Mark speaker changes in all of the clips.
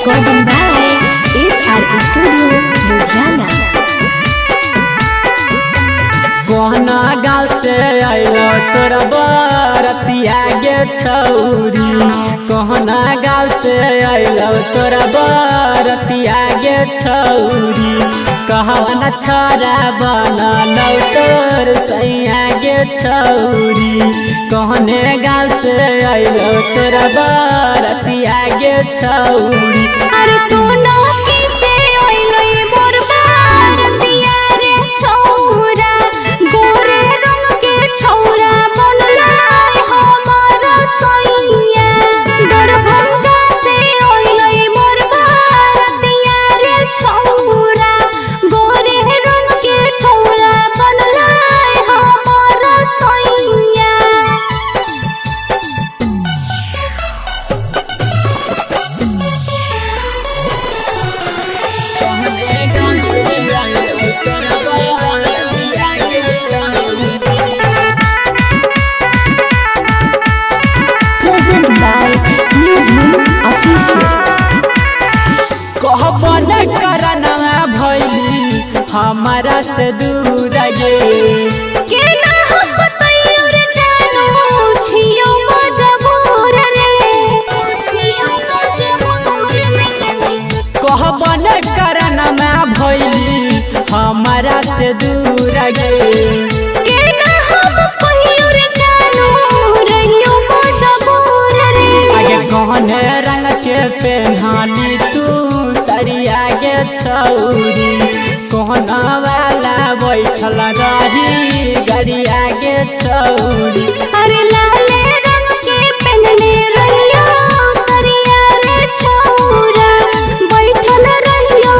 Speaker 1: Recording by SR Studio, Ludhiana.
Speaker 2: कोहना गाँव से आइलो तोरा बरतिया गे छौरी। कोहना गाँव से आइलो तोरा बरतिया गे छौरी। कहवन छोरा बनलौ तोर सैया गे छौरी। कहने गाँव से आइलो तोरा बरतिया गे छौरी।
Speaker 1: अरे सोना किसे आइलो मोर बरतिया रे छौरा। गोरे रंग के छौरा बनला हमर सैया। दरभंगा से आइलो मोर बरतिया रे छौरा। गोरे रंग के छौरा बनला हमर सैया। Present by New Moon Official.
Speaker 2: कहबन करना भइली हमारा से दूर गे।
Speaker 1: के ना हम तैयार जानो छियो मजबूर रे। छियो मजबूर रे।
Speaker 2: कहबन करना भइली हमारा से दूर गे।
Speaker 1: के ना हम तैयार जानो रहियो मजबूर रे।
Speaker 2: आगे कहने रंग के पेन्हानी तू सरिया गे छौरी। कहना वाला बैठल रही गरिया गे छौरी।
Speaker 1: अरे लाले रंग के पहनने रहियो सरिया रे छौरा। बैठल रहियो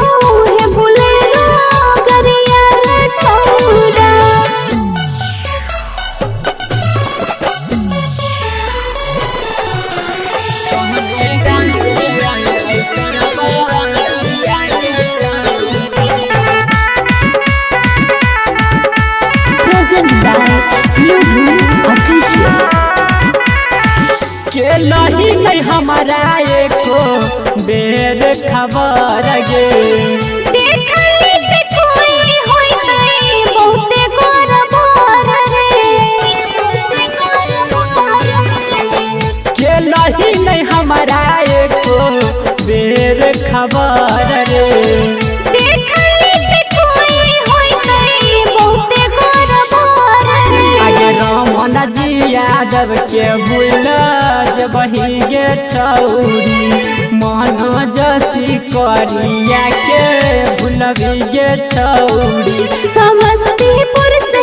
Speaker 1: हे बुलेरो गरिया रे छौरा। Present by New Moon Official.
Speaker 2: के लही नहीं हमारा एको बेर खबर गे।
Speaker 1: देखली से कोई होई नहीं बहुते गौरवर रे। बहुते गौरवर रे।
Speaker 2: के लही नहीं हमारा एको बेर खबर रे।
Speaker 1: देखली से कोई होई नहीं बहुते गौरवर रे।
Speaker 2: आगे रमन जी यादव के बुलज बही गे छौरी। मनोज सिकरिया के भुलभी गे छौरी।
Speaker 1: समस्तीपुर से